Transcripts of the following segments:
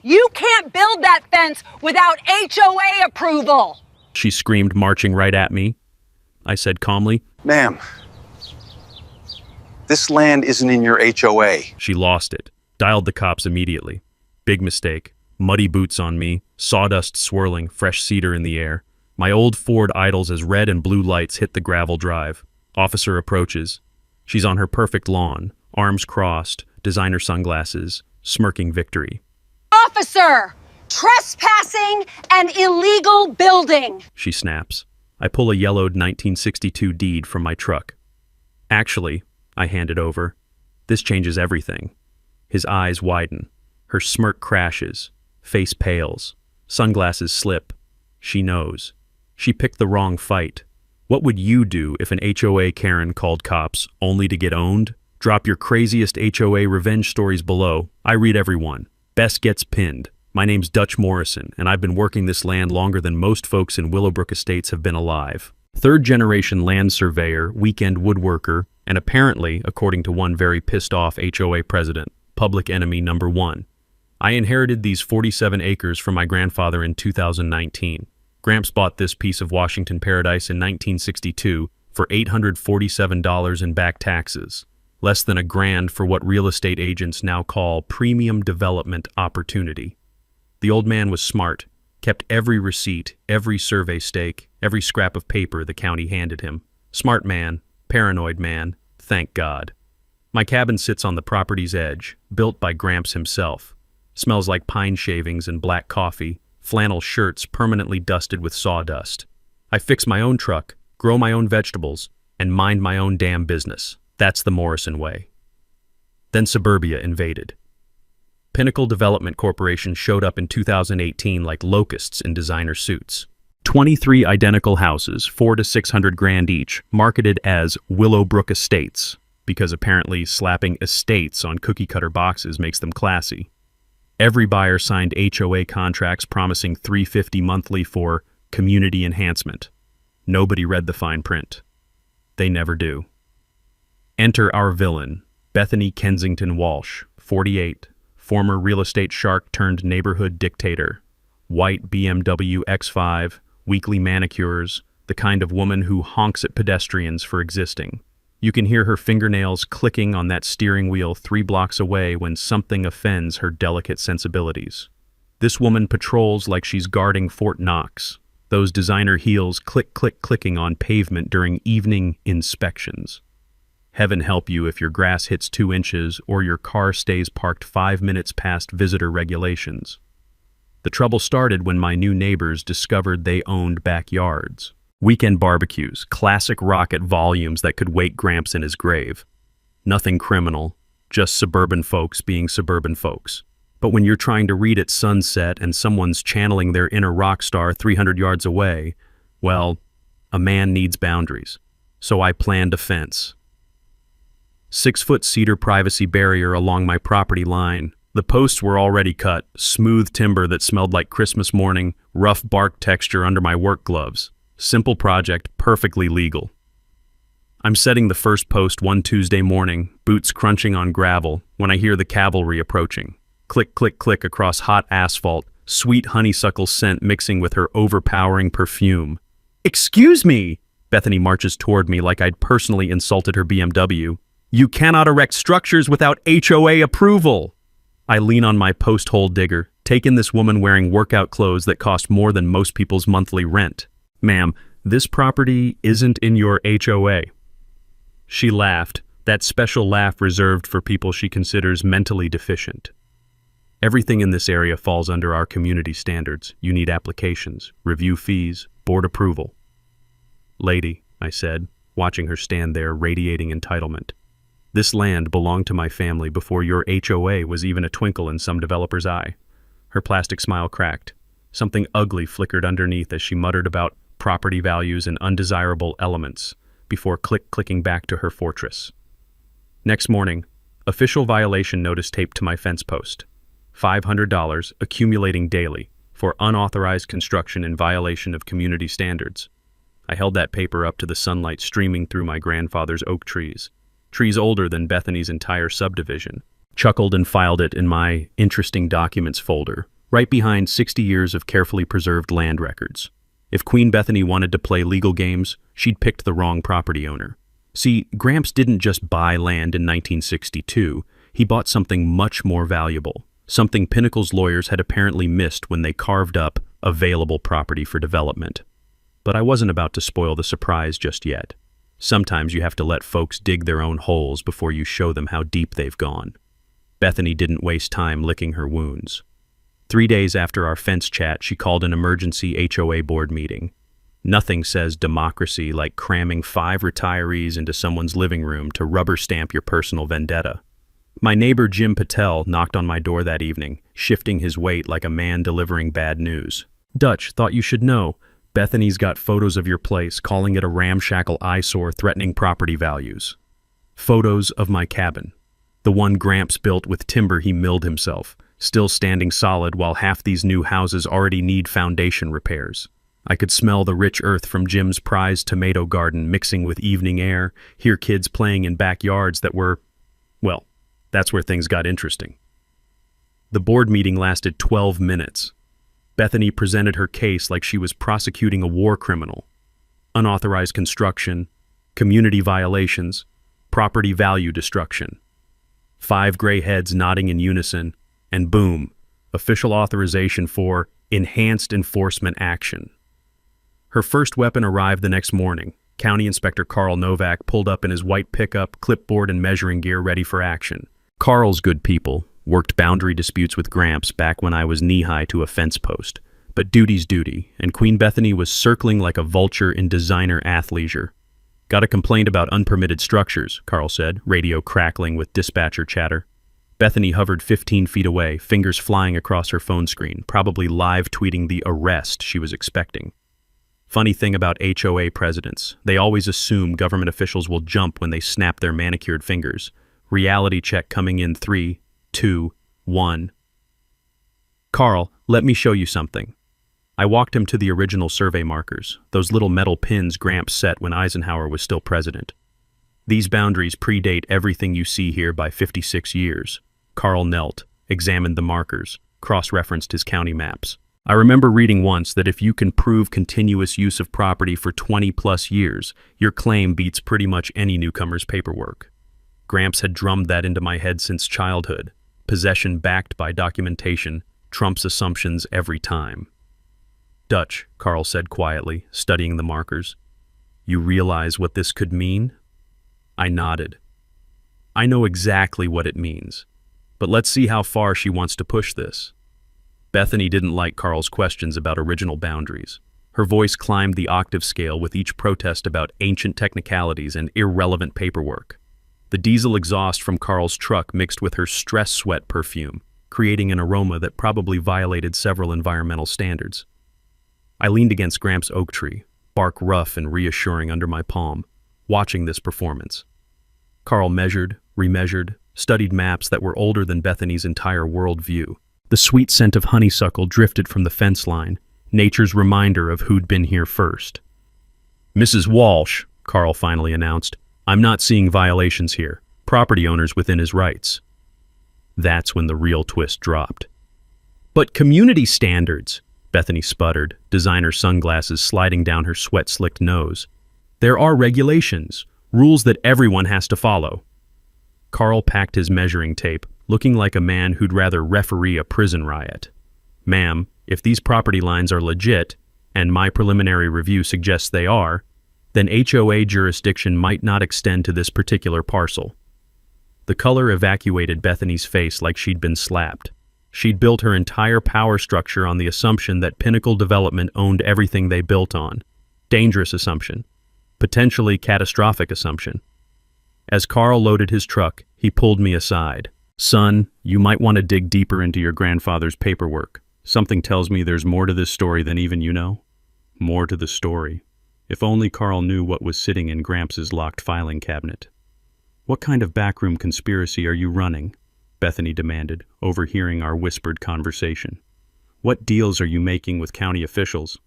You can't build that fence without HOA approval. She screamed, marching right at me. I said calmly, Ma'am, this land isn't in your HOA. She lost it. Dialed the cops immediately. Big mistake. Muddy boots on me, sawdust swirling, fresh cedar in the air. My old Ford idles as red and blue lights hit the gravel drive. Officer approaches. She's on her perfect lawn, arms crossed, designer sunglasses, smirking victory. Officer! Trespassing and illegal building! She snaps. I pull a yellowed 1962 deed from my truck. Actually, I hand it over. This changes everything. His eyes widen. Her smirk crashes. Face pales. Sunglasses slip. She knows. She picked the wrong fight. What would you do if an HOA Karen called cops only to get owned? Drop your craziest HOA revenge stories below. I read every one. Best gets pinned. My name's Dutch Morrison, and I've been working this land longer than most folks in Willowbrook Estates have been alive. Third-generation land surveyor, weekend woodworker, and apparently, according to one very pissed-off HOA president, public enemy number one. I inherited these 47 acres from my grandfather in 2019. Gramps bought this piece of Washington paradise in 1962 for $847 in back taxes, less than $1,000 for what real estate agents now call premium development opportunity. The old man was smart, kept every receipt, every survey stake, every scrap of paper the county handed him. Smart man, paranoid man, thank God. My cabin sits on the property's edge, built by Gramps himself. Smells like pine shavings and black coffee, flannel shirts permanently dusted with sawdust. I fix my own truck, grow my own vegetables, and mind my own damn business. That's the Morrison way. Then suburbia invaded. Pinnacle Development Corporation showed up in 2018 like locusts in designer suits. 23 identical houses, $400 to $600 each, marketed as Willowbrook Estates, because apparently slapping estates on cookie-cutter boxes makes them classy. Every buyer signed HOA contracts promising $350 monthly for community enhancement. Nobody read the fine print. They never do. Enter our villain, Bethany Kensington Walsh, 48, former real estate shark turned neighborhood dictator. White BMW X5, weekly manicures, the kind of woman who honks at pedestrians for existing. You can hear her fingernails clicking on that steering wheel 3 blocks away when something offends her delicate sensibilities. This woman patrols like she's guarding Fort Knox, those designer heels clicking on pavement during evening inspections. Heaven help you if your grass hits 2 inches or your car stays parked 5 minutes past visitor regulations. The trouble started when my new neighbors discovered they owned backyards. Weekend barbecues, classic rock at volumes that could wake Gramps in his grave. Nothing criminal, just suburban folks being suburban folks. But when you're trying to read at sunset and someone's channeling their inner rock star 300 yards away, well, a man needs boundaries. So I planned a fence. 6-foot cedar privacy barrier along my property line. The posts were already cut, smooth timber that smelled like Christmas morning, rough bark texture under my work gloves. Simple project, perfectly legal. I'm setting the first post one Tuesday morning, boots crunching on gravel, when I hear the cavalry approaching. Click, click, click across hot asphalt, sweet honeysuckle scent mixing with her overpowering perfume. "Excuse me!" Bethany marches toward me like I'd personally insulted her BMW. "You cannot erect structures without HOA approval!" I lean on my post hole digger, take in this woman wearing workout clothes that cost more than most people's monthly rent. "Ma'am, this property isn't in your HOA." She laughed, that special laugh reserved for people she considers mentally deficient. "Everything in this area falls under our community standards. You need applications, review fees, board approval." "Lady," I said, watching her stand there radiating entitlement, "this land belonged to my family before your HOA was even a twinkle in some developer's eye." Her plastic smile cracked. Something ugly flickered underneath as she muttered about property values and undesirable elements before clicking back to her fortress. Next morning, official violation notice taped to my fence post. $500 accumulating daily for unauthorized construction in violation of community standards. I held that paper up to the sunlight streaming through my grandfather's oak trees older than Bethany's entire subdivision, chuckled and filed it in my interesting documents folder, right behind 60 years of carefully preserved land records. If Queen Bethany wanted to play legal games, she'd picked the wrong property owner. See, Gramps didn't just buy land in 1962, he bought something much more valuable, something Pinnacle's lawyers had apparently missed when they carved up available property for development. But I wasn't about to spoil the surprise just yet. Sometimes you have to let folks dig their own holes before you show them how deep they've gone. Bethany didn't waste time licking her wounds. 3 days after our fence chat, she called an emergency HOA board meeting. Nothing says democracy like cramming 5 retirees into someone's living room to rubber stamp your personal vendetta. My neighbor Jim Patel knocked on my door that evening, shifting his weight like a man delivering bad news. "Dutch, thought you should know. Bethany's got photos of your place, calling it a ramshackle eyesore threatening property values." Photos of my cabin. The one Gramps built with timber he milled himself, still standing solid while half these new houses already need foundation repairs. I could smell the rich earth from Jim's prized tomato garden mixing with evening air, hear kids playing in backyards that were, well, that's where things got interesting. The board meeting lasted 12 minutes. Bethany presented her case like she was prosecuting a war criminal. Unauthorized construction, community violations, property value destruction. 5 gray heads nodding in unison, and boom, official authorization for enhanced enforcement action. Her first weapon arrived the next morning. County Inspector Carl Novak pulled up in his white pickup, clipboard and measuring gear ready for action. Carl's good people worked boundary disputes with Gramps back when I was knee-high to a fence post. But duty's duty, and Queen Bethany was circling like a vulture in designer athleisure. "Got a complaint about unpermitted structures," Carl said, radio crackling with dispatcher chatter. Bethany hovered 15 feet away, fingers flying across her phone screen, probably live tweeting the arrest she was expecting. Funny thing about HOA presidents, they always assume government officials will jump when they snap their manicured fingers. Reality check coming in 3, 2, 1. "Carl, let me show you something." I walked him to the original survey markers, those little metal pins Gramps set when Eisenhower was still president. "These boundaries predate everything you see here by 56 years. Carl knelt, examined the markers, cross-referenced his county maps. "I remember reading once that if you can prove continuous use of property for 20-plus years, your claim beats pretty much any newcomer's paperwork." Gramps had drummed that into my head since childhood. Possession backed by documentation trumps assumptions every time. "Dutch," Carl said quietly, studying the markers. "You realize what this could mean?" I nodded. "I know exactly what it means, but let's see how far she wants to push this." Bethany didn't like Carl's questions about original boundaries. Her voice climbed the octave scale with each protest about ancient technicalities and irrelevant paperwork. The diesel exhaust from Carl's truck mixed with her stress sweat perfume, creating an aroma that probably violated several environmental standards. I leaned against Gramps' oak tree, bark rough and reassuring under my palm, watching this performance. Carl measured, remeasured, studied maps that were older than Bethany's entire worldview. The sweet scent of honeysuckle drifted from the fence line, nature's reminder of who'd been here first. "Mrs. Walsh," Carl finally announced, "I'm not seeing violations here. Property owner's within his rights." That's when the real twist dropped. "But community standards," Bethany sputtered, designer sunglasses sliding down her sweat-slicked nose. "There are regulations, rules that everyone has to follow." Carl packed his measuring tape, looking like a man who'd rather referee a prison riot. "Ma'am, if these property lines are legit, and my preliminary review suggests they are, then HOA jurisdiction might not extend to this particular parcel." The color evacuated Bethany's face like she'd been slapped. She'd built her entire power structure on the assumption that Pinnacle Development owned everything they built on. Dangerous assumption. Potentially catastrophic assumption. As Carl loaded his truck, he pulled me aside. "Son, you might want to dig deeper into your grandfather's paperwork. Something tells me there's more to this story than even you know." More to the story. If only Carl knew what was sitting in Gramps' locked filing cabinet. "What kind of backroom conspiracy are you running?" Bethany demanded, overhearing our whispered conversation. "What deals are you making with county officials?"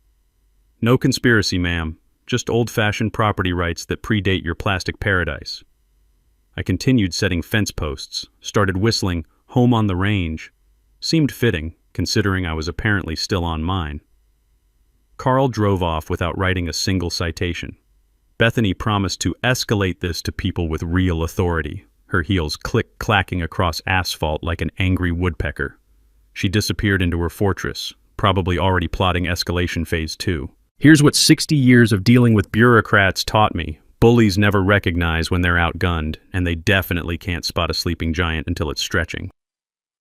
"No conspiracy, ma'am. Just old-fashioned property rights that predate your plastic paradise." I continued setting fence posts, started whistling "Home on the Range." Seemed fitting, considering I was apparently still on mine. Carl drove off without writing a single citation. Bethany promised to escalate this to people with real authority, her heels click-clacking across asphalt like an angry woodpecker. She disappeared into her fortress, probably already plotting escalation phase 2. Here's what 60 years of dealing with bureaucrats taught me. Bullies never recognize when they're outgunned, and they definitely can't spot a sleeping giant until it's stretching.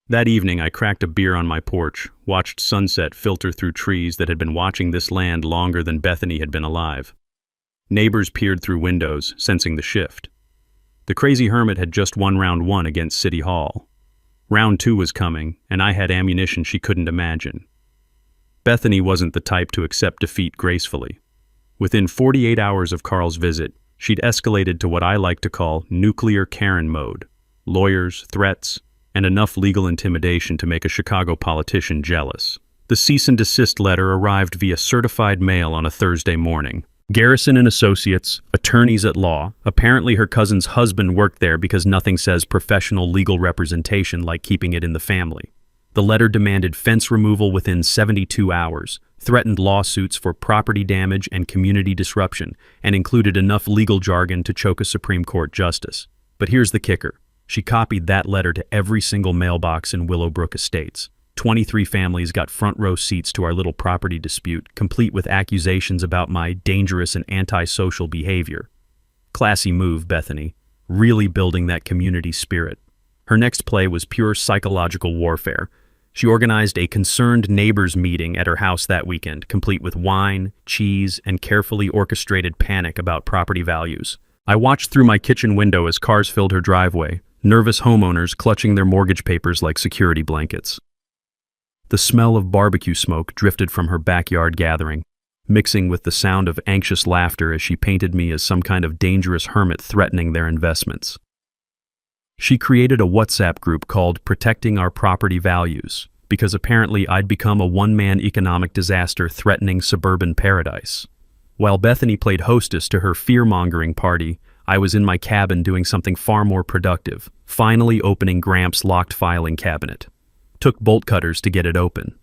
That evening, I cracked a beer on my porch, watched sunset filter through trees that had been watching this land longer than Bethany had been alive. Neighbors peered through windows, sensing the shift. The crazy hermit had just won round 1 against City Hall. Round 2 was coming, and I had ammunition she couldn't imagine. Bethany wasn't the type to accept defeat gracefully. Within 48 hours of Carl's visit, she'd escalated to what I like to call nuclear Karen mode. Lawyers, threats, and enough legal intimidation to make a Chicago politician jealous. The cease and desist letter arrived via certified mail on a Thursday morning. Garrison and Associates, attorneys at law. Apparently her cousin's husband worked there because nothing says professional legal representation like keeping it in the family. The letter demanded fence removal within 72 hours, threatened lawsuits for property damage and community disruption, and included enough legal jargon to choke a Supreme Court justice. But here's the kicker. She copied that letter to every single mailbox in Willowbrook Estates. 23 families got front row seats to our little property dispute, complete with accusations about my dangerous and antisocial behavior. Classy move, Bethany. Really building that community spirit. Her next play was pure psychological warfare. She organized a concerned neighbors meeting at her house that weekend, complete with wine, cheese, and carefully orchestrated panic about property values. I watched through my kitchen window as cars filled her driveway, nervous homeowners clutching their mortgage papers like security blankets. The smell of barbecue smoke drifted from her backyard gathering, mixing with the sound of anxious laughter as she painted me as some kind of dangerous hermit threatening their investments. She created a WhatsApp group called Protecting Our Property Values, because apparently I'd become a one-man economic disaster threatening suburban paradise. While Bethany played hostess to her fear-mongering party, I was in my cabin doing something far more productive, finally opening Gramps' locked filing cabinet. Took bolt cutters to get it open.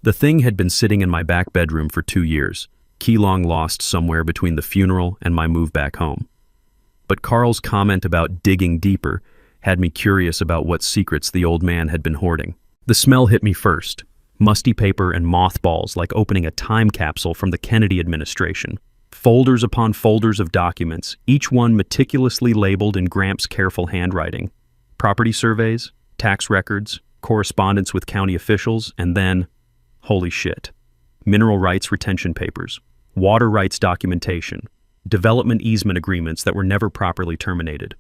The thing had been sitting in my back bedroom for 2 years, key long lost somewhere between the funeral and my move back home. But Carl's comment about digging deeper had me curious about what secrets the old man had been hoarding. The smell hit me first. Musty paper and mothballs like opening a time capsule from the Kennedy administration. Folders upon folders of documents, each one meticulously labeled in Gramps' careful handwriting. Property surveys, tax records, correspondence with county officials, and then, holy shit, mineral rights retention papers, water rights documentation, development easement agreements that were never properly terminated.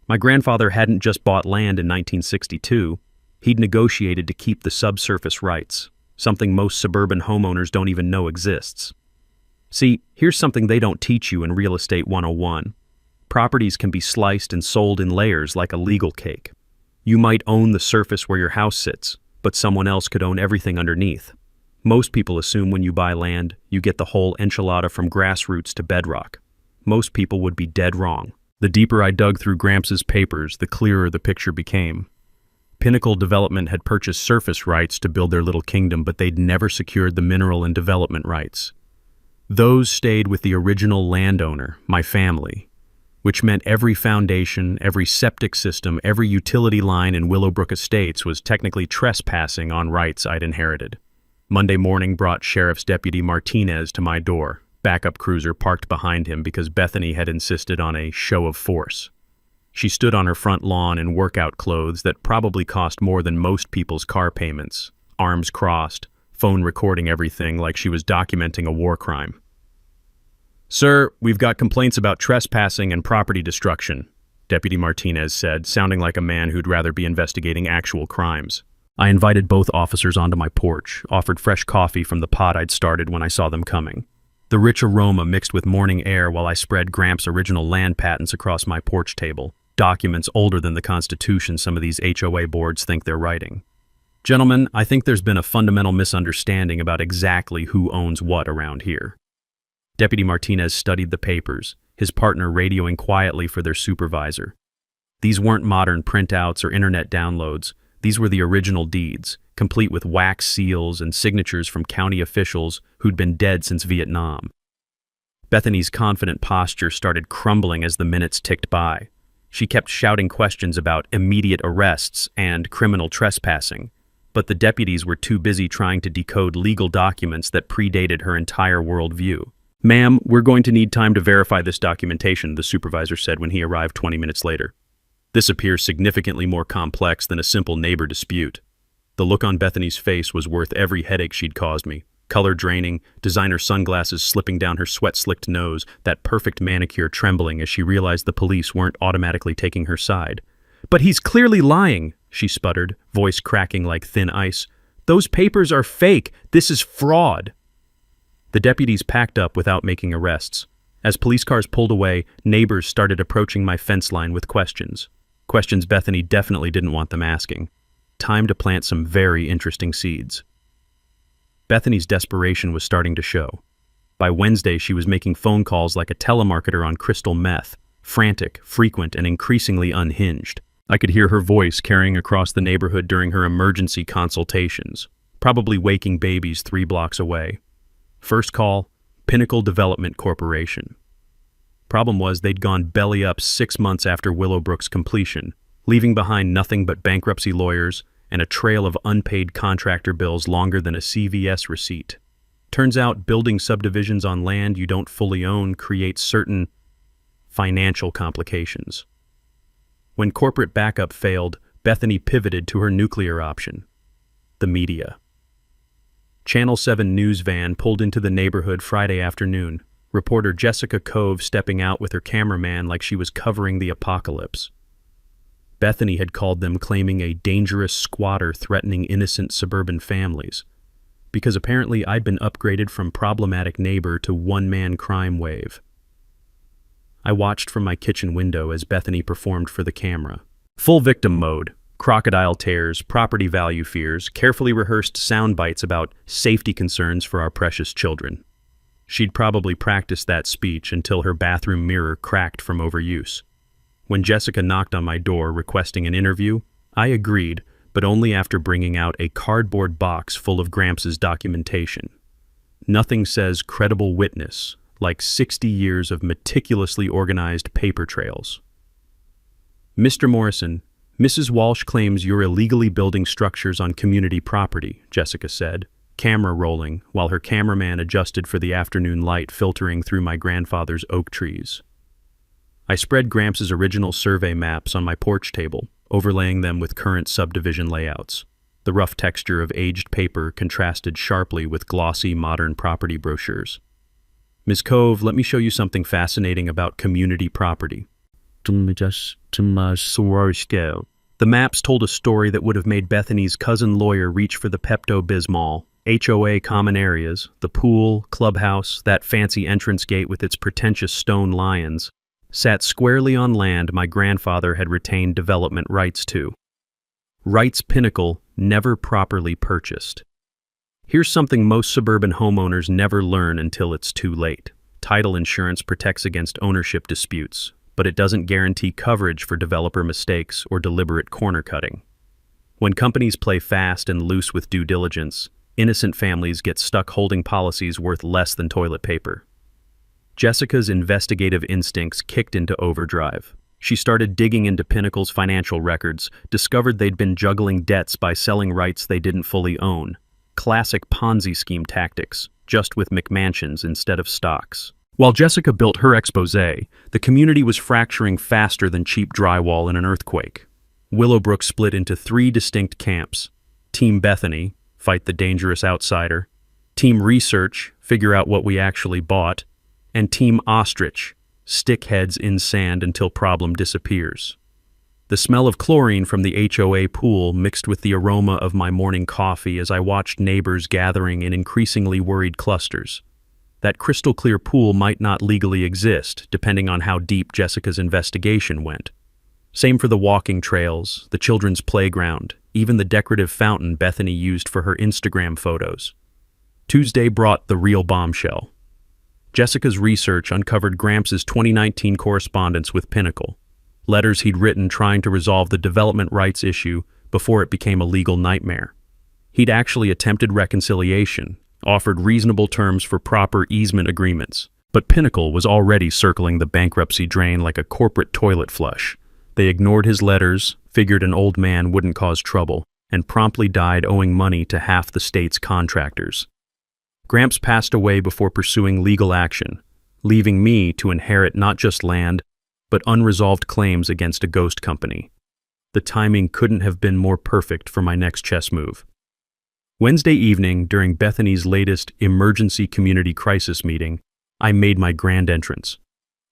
My grandfather hadn't just bought land in 1962, he'd negotiated to keep the subsurface rights, something most suburban homeowners don't even know exists. See, here's something they don't teach you in Real Estate 101. Properties can be sliced and sold in layers like a legal cake. You might own the surface where your house sits, but someone else could own everything underneath. Most people assume when you buy land, you get the whole enchilada from grassroots to bedrock. Most people would be dead wrong. The deeper I dug through Gramps' papers, the clearer the picture became. Pinnacle Development had purchased surface rights to build their little kingdom, but they'd never secured the mineral and development rights. Those stayed with the original landowner, my family, which meant every foundation, every septic system, every utility line in Willowbrook Estates was technically trespassing on rights I'd inherited. Monday morning brought Sheriff's Deputy Martinez to my door, backup cruiser parked behind him because Bethany had insisted on a show of force. She stood on her front lawn in workout clothes that probably cost more than most people's car payments, arms crossed, phone recording everything like she was documenting a war crime. "Sir, we've got complaints about trespassing and property destruction," Deputy Martinez said, sounding like a man who'd rather be investigating actual crimes. I invited both officers onto my porch, offered fresh coffee from the pot I'd started when I saw them coming. The rich aroma mixed with morning air while I spread Gramps' original land patents across my porch table, documents older than the Constitution some of these HOA boards think they're writing. "Gentlemen, I think there's been a fundamental misunderstanding about exactly who owns what around here." Deputy Martinez studied the papers, his partner radioing quietly for their supervisor. These weren't modern printouts or internet downloads. These were the original deeds, complete with wax seals and signatures from county officials who'd been dead since Vietnam. Bethany's confident posture started crumbling as the minutes ticked by. She kept shouting questions about immediate arrests and criminal trespassing, but the deputies were too busy trying to decode legal documents that predated her entire worldview. "Ma'am, we're going to need time to verify this documentation," the supervisor said when he arrived 20 minutes later. "This appears significantly more complex than a simple neighbor dispute." The look on Bethany's face was worth every headache she'd caused me. Color draining, designer sunglasses slipping down her sweat-slicked nose, that perfect manicure trembling as she realized the police weren't automatically taking her side. "But he's clearly lying," she sputtered, voice cracking like thin ice. "Those papers are fake. This is fraud." The deputies packed up without making arrests. As police cars pulled away, neighbors started approaching my fence line with questions. Questions Bethany definitely didn't want them asking. Time to plant some very interesting seeds. Bethany's desperation was starting to show. By Wednesday, she was making phone calls like a telemarketer on crystal meth, frantic, frequent, and increasingly unhinged. I could hear her voice carrying across the neighborhood during her emergency consultations, probably waking babies 3 blocks away. First call, Pinnacle Development Corporation. Problem was they'd gone belly up 6 months after Willowbrook's completion, leaving behind nothing but bankruptcy lawyers and a trail of unpaid contractor bills longer than a CVS receipt. Turns out building subdivisions on land you don't fully own creates certain financial complications. When corporate backup failed, Bethany pivoted to her nuclear option: the media. Channel 7 news van pulled into the neighborhood Friday afternoon, reporter Jessica Cove stepping out with her cameraman like she was covering the apocalypse. Bethany had called them, claiming a dangerous squatter threatening innocent suburban families, because apparently I'd been upgraded from problematic neighbor to one-man crime wave. I watched from my kitchen window as Bethany performed for the camera. Full victim mode, crocodile tears, property value fears, carefully rehearsed sound bites about safety concerns for our precious children. She'd probably practiced that speech until her bathroom mirror cracked from overuse. When Jessica knocked on my door requesting an interview, I agreed, but only after bringing out a cardboard box full of Gramps' documentation. Nothing says credible witness like 60 years of meticulously organized paper trails. "Mr. Morrison, Mrs. Walsh claims you're illegally building structures on community property," Jessica said, camera rolling while her cameraman adjusted for the afternoon light filtering through my grandfather's oak trees. I spread Gramps' original survey maps on my porch table, overlaying them with current subdivision layouts. The rough texture of aged paper contrasted sharply with glossy modern property brochures. "Ms. Cove, let me show you something fascinating about community property." The maps told a story that would have made Bethany's cousin lawyer reach for the Pepto-Bismol. HOA common areas, the pool, clubhouse, that fancy entrance gate with its pretentious stone lions, sat squarely on land my grandfather had retained development rights to. Rights Pinnacle never properly purchased. Here's something most suburban homeowners never learn until it's too late. Title insurance protects against ownership disputes, but it doesn't guarantee coverage for developer mistakes or deliberate corner cutting. When companies play fast and loose with due diligence, innocent families get stuck holding policies worth less than toilet paper. Jessica's investigative instincts kicked into overdrive. She started digging into Pinnacle's financial records, discovered they'd been juggling debts by selling rights they didn't fully own. Classic Ponzi scheme tactics, just with McMansions instead of stocks. While Jessica built her exposé, the community was fracturing faster than cheap drywall in an earthquake. Willowbrook split into 3 distinct camps. Team Bethany, fight the dangerous outsider. Team Research, figure out what we actually bought. And Team Ostrich, stick heads in sand until problem disappears. The smell of chlorine from the HOA pool mixed with the aroma of my morning coffee as I watched neighbors gathering in increasingly worried clusters. That crystal-clear pool might not legally exist, depending on how deep Jessica's investigation went. Same for the walking trails, the children's playground, even the decorative fountain Bethany used for her Instagram photos. Tuesday brought the real bombshell. Jessica's research uncovered Gramps' 2019 correspondence with Pinnacle, letters he'd written trying to resolve the development rights issue before it became a legal nightmare. He'd actually attempted reconciliation, offered reasonable terms for proper easement agreements, but Pinnacle was already circling the bankruptcy drain like a corporate toilet flush. They ignored his letters, figured an old man wouldn't cause trouble, and promptly died owing money to half the state's contractors. Gramps passed away before pursuing legal action, leaving me to inherit not just land, but unresolved claims against a ghost company. The timing couldn't have been more perfect for my next chess move. Wednesday evening, during Bethany's latest emergency community crisis meeting, I made my grand entrance.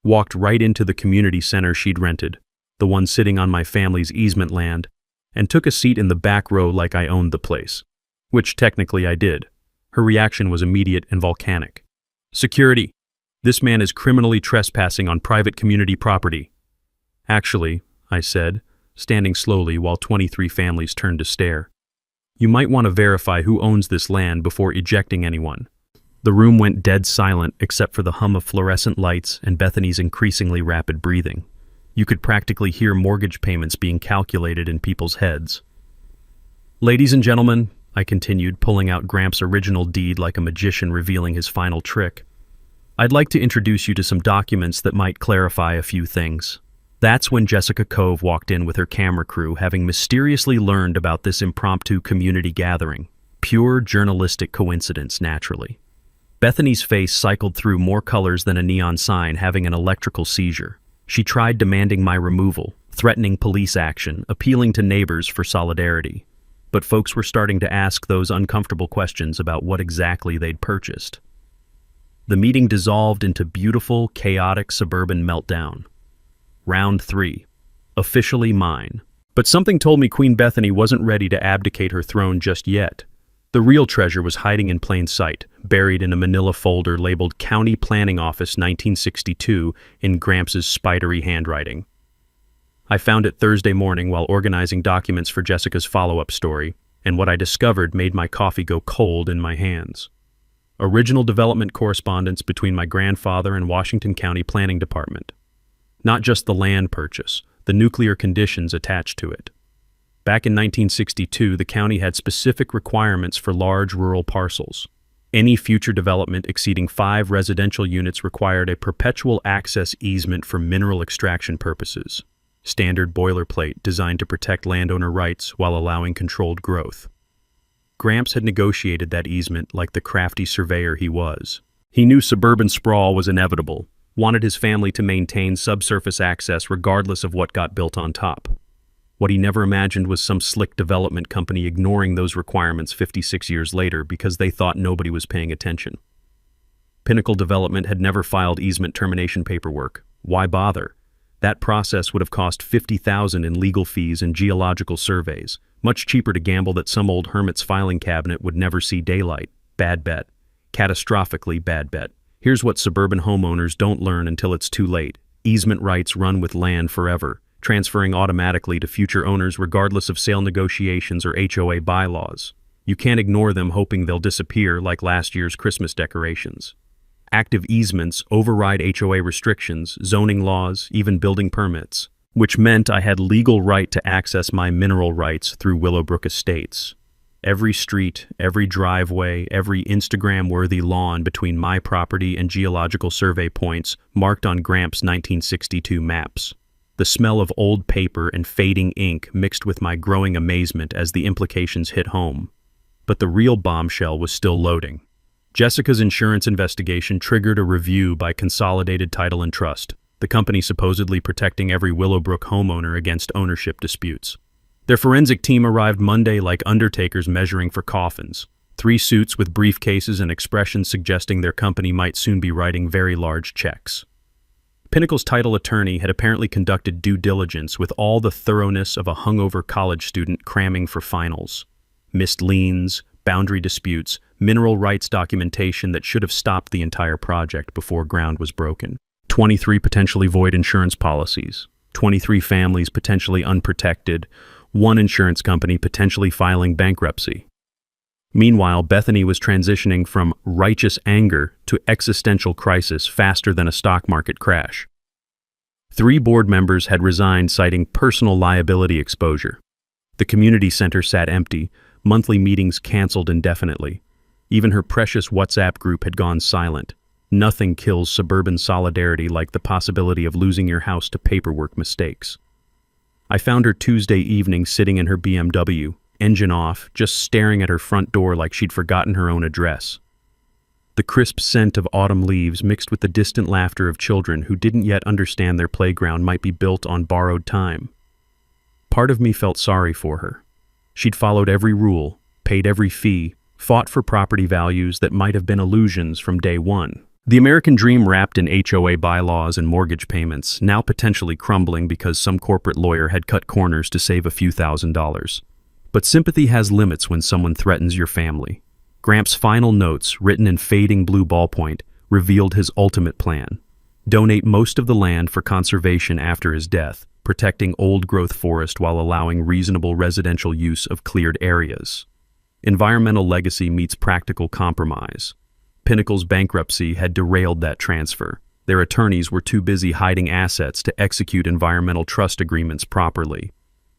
Walked right into the community center she'd rented, the one sitting on my family's easement land, and took a seat in the back row like I owned the place. Which technically I did. Her reaction was immediate and volcanic. "Security! This man is criminally trespassing on private community property." "Actually," I said, standing slowly while 23 families turned to stare, "you might want to verify who owns this land before ejecting anyone." The room went dead silent except for the hum of fluorescent lights and Bethany's increasingly rapid breathing. You could practically hear mortgage payments being calculated in people's heads. "Ladies and gentlemen," I continued, pulling out Gramps' original deed like a magician revealing his final trick, "I'd like to introduce you to some documents that might clarify a few things." That's when Jessica Cove walked in with her camera crew, having mysteriously learned about this impromptu community gathering. Pure journalistic coincidence, naturally. Bethany's face cycled through more colors than a neon sign having an electrical seizure. She tried demanding my removal, threatening police action, appealing to neighbors for solidarity. But folks were starting to ask those uncomfortable questions about what exactly they'd purchased. The meeting dissolved into beautiful, chaotic suburban meltdown. Round 3. Officially mine. But something told me Queen Bethany wasn't ready to abdicate her throne just yet. The real treasure was hiding in plain sight, buried in a manila folder labeled County Planning Office 1962 in Gramps' spidery handwriting. I found it Thursday morning while organizing documents for Jessica's follow-up story, and what I discovered made my coffee go cold in my hands. Original development correspondence between my grandfather and Washington County Planning Department. Not just the land purchase, the nuclear conditions attached to it. Back in 1962, the county had specific requirements for large rural parcels. Any future development exceeding 5 residential units required a perpetual access easement for mineral extraction purposes. Standard boilerplate designed to protect landowner rights while allowing controlled growth. Gramps had negotiated that easement like the crafty surveyor he was. He knew suburban sprawl was inevitable, wanted his family to maintain subsurface access regardless of what got built on top. What he never imagined was some slick development company ignoring those requirements 56 years later because they thought nobody was paying attention. Pinnacle Development had never filed easement termination paperwork. Why bother? That process would have cost $50,000 in legal fees and geological surveys. Much cheaper to gamble that some old hermit's filing cabinet would never see daylight. Bad bet. Catastrophically bad bet. Here's what suburban homeowners don't learn until it's too late. Easement rights run with land forever, transferring automatically to future owners regardless of sale negotiations or HOA bylaws. You can't ignore them hoping they'll disappear like last year's Christmas decorations. Active easements override HOA restrictions, zoning laws, even building permits, which meant I had legal right to access my mineral rights through Willowbrook Estates. Every street, every driveway, every Instagram-worthy lawn between my property and geological survey points marked on Gramps' 1962 maps. The smell of old paper and fading ink mixed with my growing amazement as the implications hit home. But the real bombshell was still loading. Jessica's insurance investigation triggered a review by Consolidated Title and Trust, the company supposedly protecting every Willowbrook homeowner against ownership disputes. Their forensic team arrived Monday like undertakers measuring for coffins. 3 suits with briefcases and expressions suggesting their company might soon be writing very large checks. Pinnacle's title attorney had apparently conducted due diligence with all the thoroughness of a hungover college student cramming for finals. Missed liens, boundary disputes, mineral rights documentation that should have stopped the entire project before ground was broken. 23 potentially void insurance policies. 23 families potentially unprotected. 1 insurance company potentially filing bankruptcy. Meanwhile, Bethany was transitioning from righteous anger to existential crisis faster than a stock market crash. 3 board members had resigned citing personal liability exposure. The community center sat empty, monthly meetings canceled indefinitely. Even her precious WhatsApp group had gone silent. Nothing kills suburban solidarity like the possibility of losing your house to paperwork mistakes. I found her Tuesday evening sitting in her BMW, engine off, just staring at her front door like she'd forgotten her own address. The crisp scent of autumn leaves mixed with the distant laughter of children who didn't yet understand their playground might be built on borrowed time. Part of me felt sorry for her. She'd followed every rule, paid every fee, fought for property values that might have been illusions from day one. The American dream wrapped in HOA bylaws and mortgage payments, now potentially crumbling because some corporate lawyer had cut corners to save a few $1,000s. But sympathy has limits when someone threatens your family. Gramps' final notes, written in fading blue ballpoint, revealed his ultimate plan. Donate most of the land for conservation after his death, protecting old-growth forest while allowing reasonable residential use of cleared areas. Environmental legacy meets practical compromise. Pinnacle's bankruptcy had derailed that transfer. Their attorneys were too busy hiding assets to execute environmental trust agreements properly.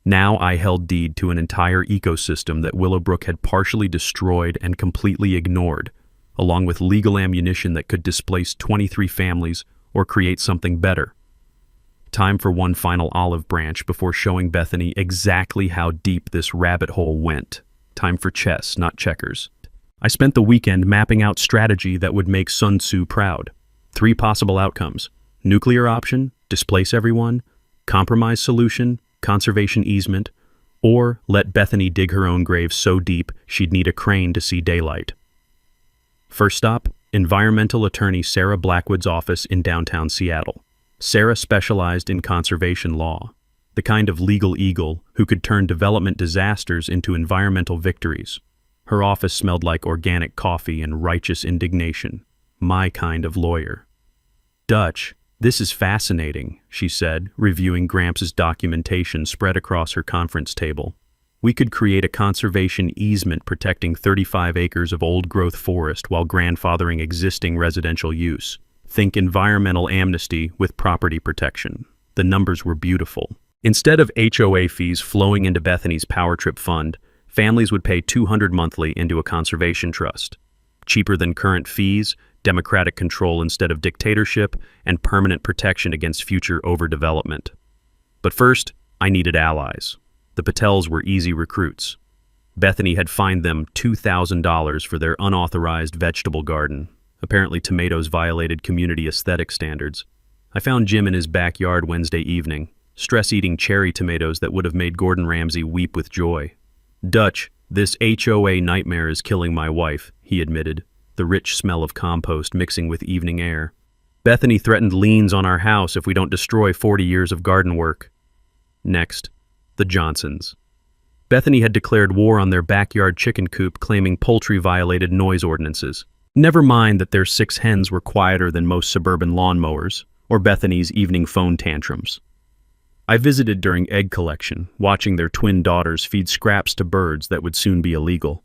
Now I held deed to an entire ecosystem that Willowbrook had partially destroyed and completely ignored, along with legal ammunition that could displace 23 families or create something better. Time for one final olive branch before showing Bethany exactly how deep this rabbit hole went. Time for chess, not checkers. I spent the weekend mapping out strategy that would make Sun Tzu proud. 3 possible outcomes: nuclear option, displace everyone; compromise solution, conservation easement; or let Bethany dig her own grave so deep she'd need a crane to see daylight. First stop, environmental attorney Sarah Blackwood's office in downtown Seattle. Sarah specialized in conservation law, the kind of legal eagle who could turn development disasters into environmental victories. Her office smelled like organic coffee and righteous indignation. My kind of lawyer. "Dutch, this is fascinating," she said, reviewing Gramps' documentation spread across her conference table. "We could create a conservation easement protecting 35 acres of old-growth forest while grandfathering existing residential use. Think environmental amnesty with property protection." The numbers were beautiful. Instead of HOA fees flowing into Bethany's Power Trip fund, families would pay $200 monthly into a conservation trust. Cheaper than current fees, democratic control instead of dictatorship, and permanent protection against future overdevelopment. But first, I needed allies. The Patels were easy recruits. Bethany had fined them $2,000 for their unauthorized vegetable garden. Apparently tomatoes violated community aesthetic standards. I found Jim in his backyard Wednesday evening, stress-eating cherry tomatoes that would have made Gordon Ramsay weep with joy. "Dutch, this HOA nightmare is killing my wife," he admitted, the rich smell of compost mixing with evening air. "Bethany threatened liens on our house if we don't destroy 40 years of garden work." Next, the Johnsons. Bethany had declared war on their backyard chicken coop, claiming poultry violated noise ordinances. Never mind that their 6 hens were quieter than most suburban lawnmowers, or Bethany's evening phone tantrums. I visited during egg collection, watching their twin daughters feed scraps to birds that would soon be illegal.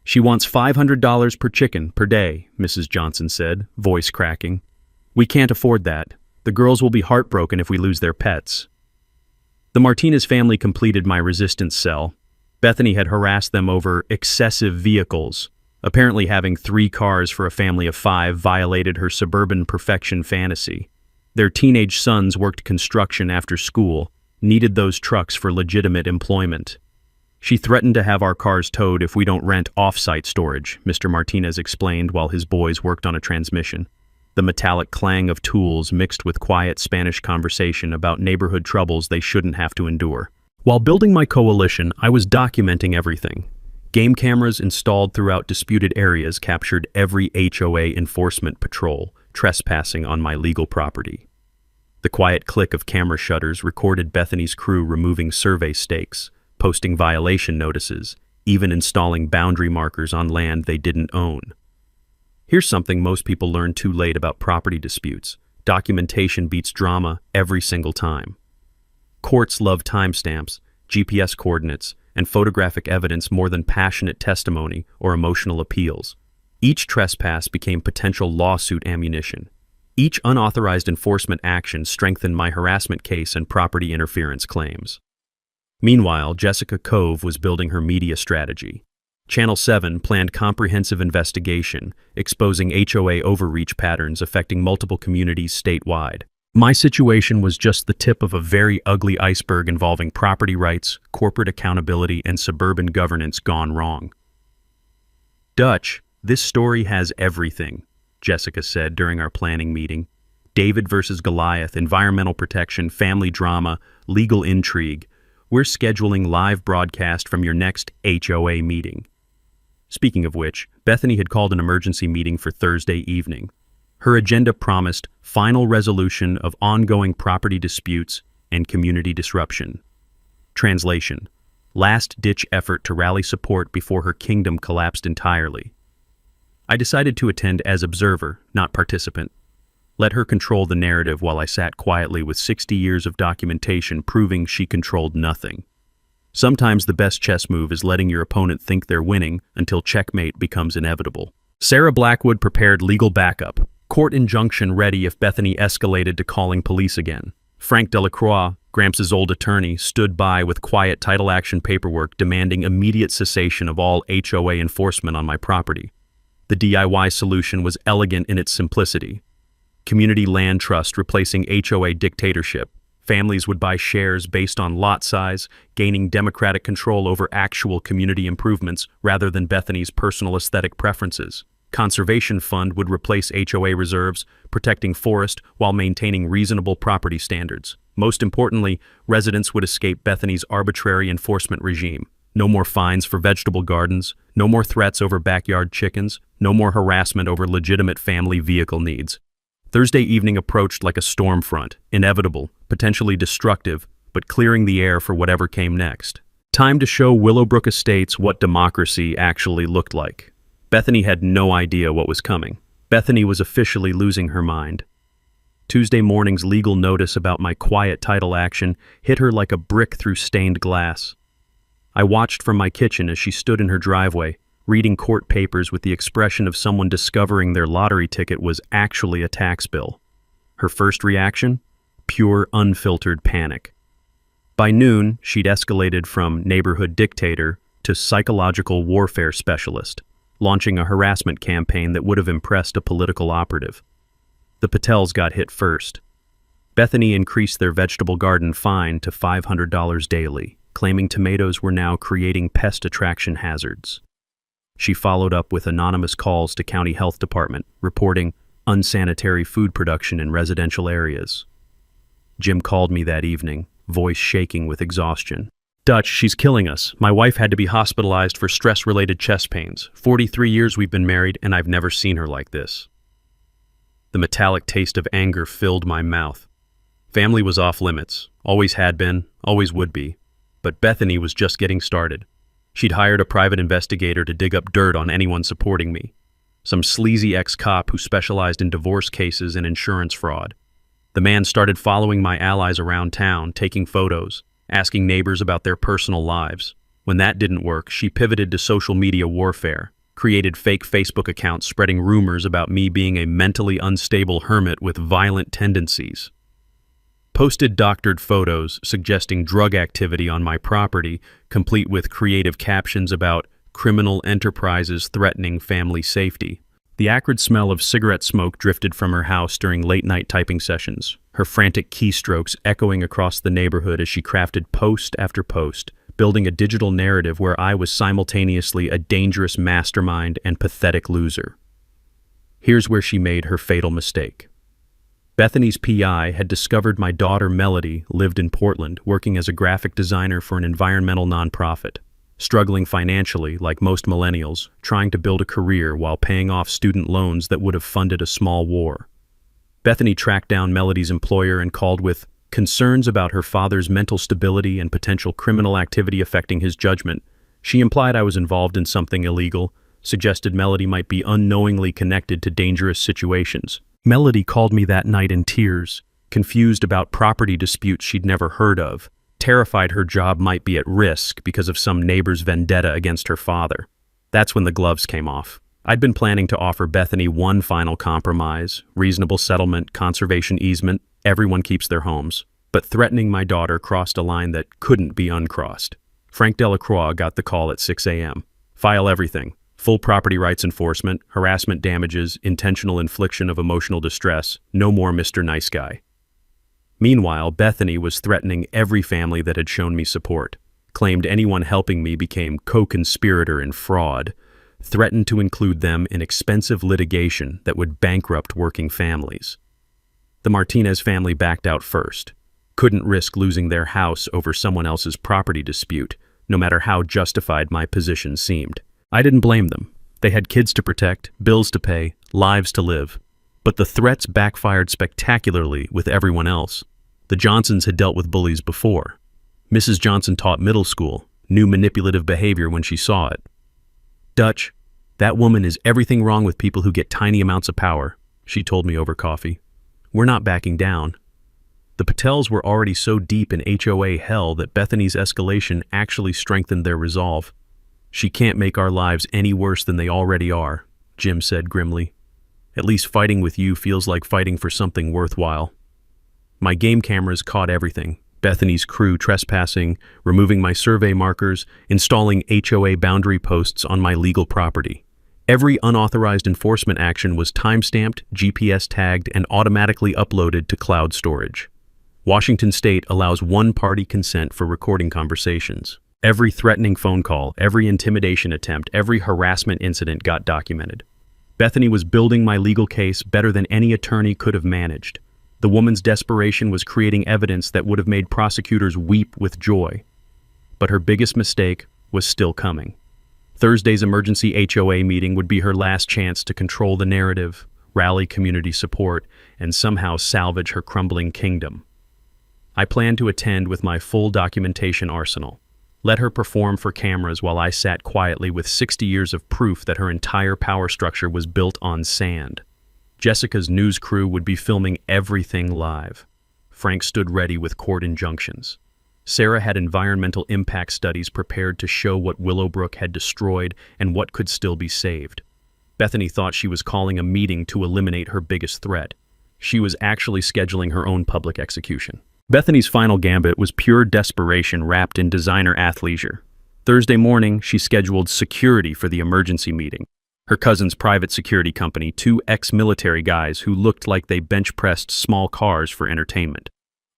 "She wants $500 per chicken per day," Mrs. Johnson said, voice cracking. "We can't afford that. The girls will be heartbroken if we lose their pets." The Martinez family completed my resistance cell. Bethany had harassed them over excessive vehicles. Apparently having 3 cars for a family of 5 violated her suburban perfection fantasy. Their teenage sons worked construction after school, needed those trucks for legitimate employment. "She threatened to have our cars towed if we don't rent off-site storage," Mr. Martinez explained while his boys worked on a transmission. The metallic clang of tools mixed with quiet Spanish conversation about neighborhood troubles they shouldn't have to endure. While building my coalition, I was documenting everything. Game cameras installed throughout disputed areas captured every HOA enforcement patrol trespassing on my legal property. The quiet click of camera shutters recorded Bethany's crew removing survey stakes, posting violation notices, even installing boundary markers on land they didn't own. Here's something most people learn too late about property disputes. Documentation beats drama every single time. Courts love timestamps, GPS coordinates, and photographic evidence more than passionate testimony or emotional appeals. Each trespass became potential lawsuit ammunition. Each unauthorized enforcement action strengthened my harassment case and property interference claims. Meanwhile, Jessica Cove was building her media strategy. Channel 7 planned comprehensive investigation, exposing HOA overreach patterns affecting multiple communities statewide. My situation was just the tip of a very ugly iceberg involving property rights, corporate accountability, and suburban governance gone wrong. "Dutch, this story has everything," Jessica said during our planning meeting. "David versus Goliath, environmental protection, family drama, legal intrigue. We're scheduling live broadcast from your next HOA meeting." Speaking of which, Bethany had called an emergency meeting for Thursday evening. Her agenda promised final resolution of ongoing property disputes and community disruption. Translation: last-ditch effort to rally support before her kingdom collapsed entirely. I decided to attend as observer, not participant. Let her control the narrative while I sat quietly with 60 years of documentation proving she controlled nothing. Sometimes the best chess move is letting your opponent think they're winning until checkmate becomes inevitable. Sarah Blackwood prepared legal backup. Court injunction ready if Bethany escalated to calling police again. Frank Delacroix, Gramps' old attorney, stood by with quiet title action paperwork demanding immediate cessation of all HOA enforcement on my property. The DIY solution was elegant in its simplicity. Community land trust replacing HOA dictatorship. Families would buy shares based on lot size, gaining democratic control over actual community improvements rather than Bethany's personal aesthetic preferences. Conservation fund would replace HOA reserves, protecting forest while maintaining reasonable property standards. Most importantly, residents would escape Bethany's arbitrary enforcement regime. No more fines for vegetable gardens, no more threats over backyard chickens, no more harassment over legitimate family vehicle needs. Thursday evening approached like a storm front, inevitable, potentially destructive, but clearing the air for whatever came next. Time to show Willowbrook Estates what democracy actually looked like. Bethany had no idea what was coming. Bethany was officially losing her mind. Tuesday morning's legal notice about my quiet title action hit her like a brick through stained glass. I watched from my kitchen as she stood in her driveway, reading court papers with the expression of someone discovering their lottery ticket was actually a tax bill. Her first reaction? Pure, unfiltered panic. By noon, she'd escalated from neighborhood dictator to psychological warfare specialist, launching a harassment campaign that would have impressed a political operative. The Patels got hit first. Bethany increased their vegetable garden fine to $500 daily, claiming tomatoes were now creating pest attraction hazards. She followed up with anonymous calls to county health department, reporting unsanitary food production in residential areas. Jim called me that evening, voice shaking with exhaustion. "Dutch, she's killing us. My wife had to be hospitalized for stress-related chest pains. 43 years we've been married, and I've never seen her like this." The metallic taste of anger filled my mouth. Family was off limits, always had been, always would be. But Bethany was just getting started. She'd hired a private investigator to dig up dirt on anyone supporting me. Some sleazy ex-cop who specialized in divorce cases and insurance fraud. The man started following my allies around town, taking photos, asking neighbors about their personal lives. When that didn't work, she pivoted to social media warfare, created fake Facebook accounts spreading rumors about me being a mentally unstable hermit with violent tendencies. Posted doctored photos suggesting drug activity on my property, complete with creative captions about criminal enterprises threatening family safety. The acrid smell of cigarette smoke drifted from her house during late-night typing sessions, her frantic keystrokes echoing across the neighborhood as she crafted post after post, building a digital narrative where I was simultaneously a dangerous mastermind and pathetic loser. Here's where she made her fatal mistake. Bethany's PI had discovered my daughter Melody lived in Portland, working as a graphic designer for an environmental nonprofit, struggling financially like most millennials, trying to build a career while paying off student loans that would have funded a small war. Bethany tracked down Melody's employer and called with concerns about her father's mental stability and potential criminal activity affecting his judgment. She implied I was involved in something illegal, suggested Melody might be unknowingly connected to dangerous situations. Melody called me that night in tears, confused about property disputes she'd never heard of, terrified her job might be at risk because of some neighbor's vendetta against her father. That's when the gloves came off. I'd been planning to offer Bethany one final compromise, reasonable settlement, conservation easement, everyone keeps their homes. But threatening my daughter crossed a line that couldn't be uncrossed. Frank Delacroix got the call at 6 a.m. File everything. Full property rights enforcement, harassment damages, intentional infliction of emotional distress, no more Mr. Nice Guy. Meanwhile, Bethany was threatening every family that had shown me support, claimed anyone helping me became co-conspirator in fraud, threatened to include them in expensive litigation that would bankrupt working families. The Martinez family backed out first, couldn't risk losing their house over someone else's property dispute, no matter how justified my position seemed. I didn't blame them. They had kids to protect, bills to pay, lives to live. But the threats backfired spectacularly with everyone else. The Johnsons had dealt with bullies before. Mrs. Johnson taught middle school, knew manipulative behavior when she saw it. "Dutch, that woman is everything wrong with people who get tiny amounts of power," she told me over coffee. "We're not backing down." The Patels were already so deep in HOA hell that Bethany's escalation actually strengthened their resolve. "She can't make our lives any worse than they already are," Jim said grimly. "At least fighting with you feels like fighting for something worthwhile." My game cameras caught everything. Bethany's crew trespassing, removing my survey markers, installing HOA boundary posts on my legal property. Every unauthorized enforcement action was time-stamped, GPS tagged, and automatically uploaded to cloud storage. Washington State allows one-party consent for recording conversations. Every threatening phone call, every intimidation attempt, every harassment incident got documented. Bethany was building my legal case better than any attorney could have managed. The woman's desperation was creating evidence that would have made prosecutors weep with joy. But her biggest mistake was still coming. Thursday's emergency HOA meeting would be her last chance to control the narrative, rally community support, and somehow salvage her crumbling kingdom. I planned to attend with my full documentation arsenal. Let her perform for cameras while I sat quietly with 60 years of proof that her entire power structure was built on sand. Jessica's news crew would be filming everything live. Frank stood ready with court injunctions. Sarah had environmental impact studies prepared to show what Willowbrook had destroyed and what could still be saved. Bethany thought she was calling a meeting to eliminate her biggest threat. She was actually scheduling her own public execution. Bethany's final gambit was pure desperation wrapped in designer athleisure. Thursday morning, she scheduled security for the emergency meeting. Her cousin's private security company, two ex-military guys who looked like they bench-pressed small cars for entertainment.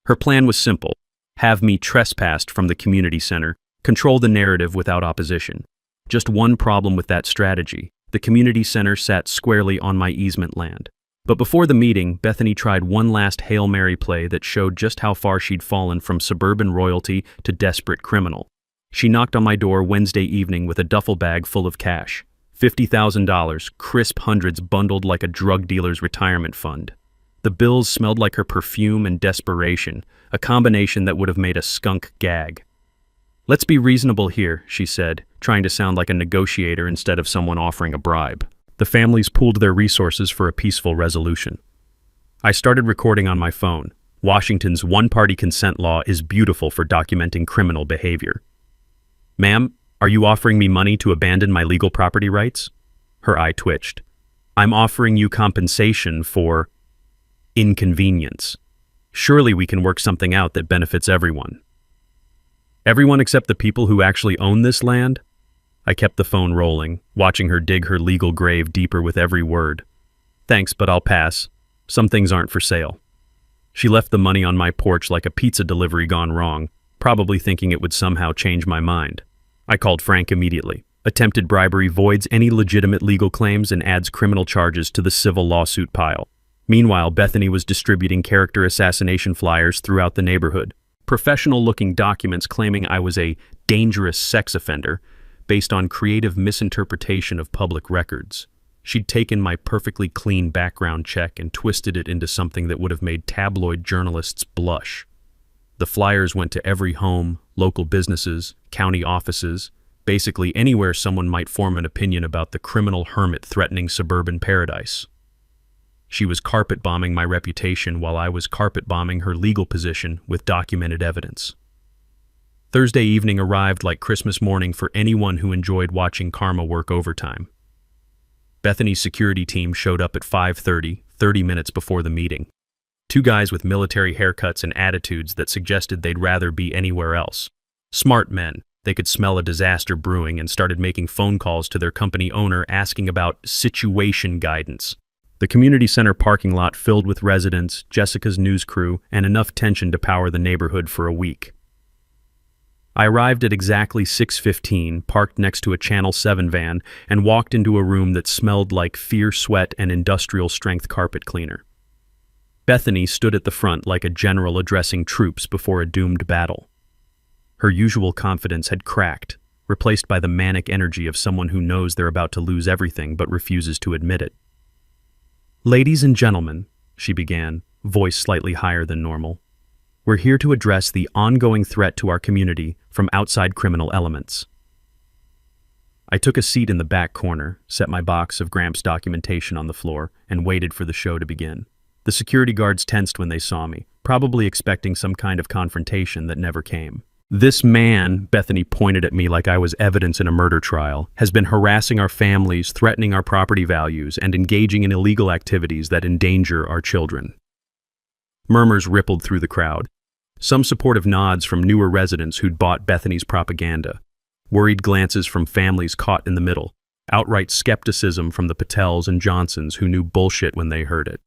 Her plan was simple: have me trespassed from the community center, control the narrative without opposition. Just one problem with that strategy: the community center sat squarely on my easement land. But before the meeting, Bethany tried one last Hail Mary play that showed just how far she'd fallen from suburban royalty to desperate criminal. She knocked on my door Wednesday evening with a duffel bag full of cash. $50,000, crisp hundreds bundled like a drug dealer's retirement fund. The bills smelled like her perfume and desperation, a combination that would have made a skunk gag. "Let's be reasonable here," she said, trying to sound like a negotiator instead of someone offering a bribe. The families pooled their resources for a peaceful resolution. I started recording on my phone. Washington's one-party consent law is beautiful for documenting criminal behavior. "Ma'am, are you offering me money to abandon my legal property rights?" Her eye twitched. "I'm offering you compensation for inconvenience. Surely we can work something out that benefits everyone." "Everyone except the people who actually own this land?" I kept the phone rolling, watching her dig her legal grave deeper with every word. "Thanks, but I'll pass. Some things aren't for sale." She left the money on my porch like a pizza delivery gone wrong, probably thinking it would somehow change my mind. I called Frank immediately. Attempted bribery voids any legitimate legal claims and adds criminal charges to the civil lawsuit pile. Meanwhile, Bethany was distributing character assassination flyers throughout the neighborhood. Professional-looking documents claiming I was a dangerous sex offender based on creative misinterpretation of public records. She'd taken my perfectly clean background check and twisted it into something that would have made tabloid journalists blush. The flyers went to every home, local businesses, county offices, basically anywhere someone might form an opinion about the criminal hermit threatening suburban paradise. She was carpet bombing my reputation while I was carpet bombing her legal position with documented evidence. Thursday evening arrived like Christmas morning for anyone who enjoyed watching karma work overtime. Bethany's security team showed up at 5:30, 30 minutes before the meeting. Two guys with military haircuts and attitudes that suggested they'd rather be anywhere else. Smart men. They could smell a disaster brewing and started making phone calls to their company owner asking about situation guidance. The community center parking lot filled with residents, Jessica's news crew, and enough tension to power the neighborhood for a week. I arrived at exactly 6:15, parked next to a Channel 7 van, and walked into a room that smelled like fear sweat and industrial-strength carpet cleaner. Bethany stood at the front like a general addressing troops before a doomed battle. Her usual confidence had cracked, replaced by the manic energy of someone who knows they're about to lose everything but refuses to admit it. "Ladies and gentlemen," she began, voice slightly higher than normal, "we're here to address the ongoing threat to our community from outside criminal elements." I took a seat in the back corner, set my box of Gramps' documentation on the floor, and waited for the show to begin. The security guards tensed when they saw me, probably expecting some kind of confrontation that never came. "This man," Bethany pointed at me like I was evidence in a murder trial, "has been harassing our families, threatening our property values, and engaging in illegal activities that endanger our children." Murmurs rippled through the crowd. Some supportive nods from newer residents who'd bought Bethany's propaganda. Worried glances from families caught in the middle. Outright skepticism from the Patels and Johnsons who knew bullshit when they heard it.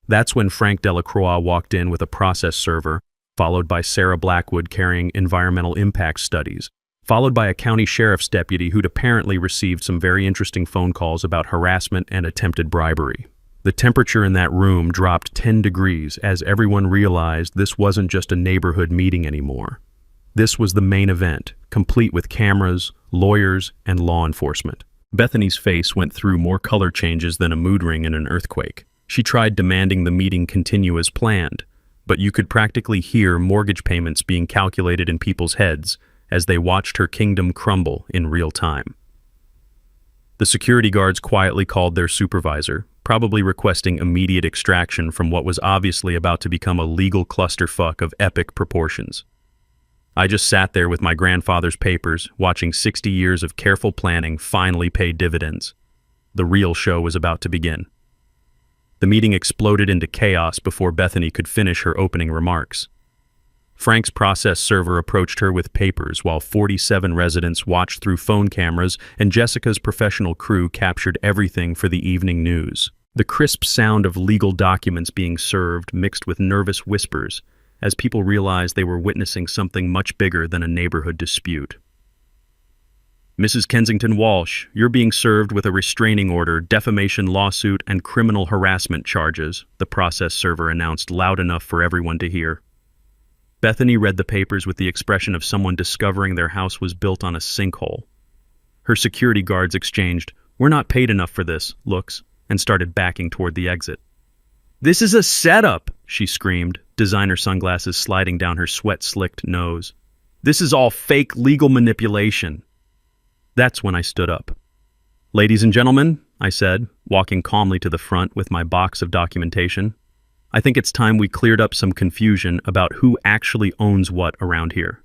That's when Frank Delacroix walked in with a process server, followed by Sarah Blackwood carrying environmental impact studies, followed by a county sheriff's deputy who'd apparently received some very interesting phone calls about harassment and attempted bribery. The temperature in that room dropped 10 degrees as everyone realized this wasn't just a neighborhood meeting anymore. This was the main event, complete with cameras, lawyers, and law enforcement. Bethany's face went through more color changes than a mood ring in an earthquake. She tried demanding the meeting continue as planned, but you could practically hear mortgage payments being calculated in people's heads as they watched her kingdom crumble in real time. The security guards quietly called their supervisor, probably requesting immediate extraction from what was obviously about to become a legal clusterfuck of epic proportions. I just sat there with my grandfather's papers, watching 60 years of careful planning finally pay dividends. The real show was about to begin. The meeting exploded into chaos before Bethany could finish her opening remarks. Frank's process server approached her with papers while 47 residents watched through phone cameras and Jessica's professional crew captured everything for the evening news. The crisp sound of legal documents being served mixed with nervous whispers as people realized they were witnessing something much bigger than a neighborhood dispute. "Mrs. Kensington Walsh, you're being served with a restraining order, defamation lawsuit, and criminal harassment charges," the process server announced loud enough for everyone to hear. Bethany read the papers with the expression of someone discovering their house was built on a sinkhole. Her security guards exchanged, "We're not paid enough for this," looks, and started backing toward the exit. "This is a setup," she screamed, designer sunglasses sliding down her sweat-slicked nose. "This is all fake legal manipulation." That's when I stood up. "Ladies and gentlemen," I said, walking calmly to the front with my box of documentation, "I think it's time we cleared up some confusion about who actually owns what around here."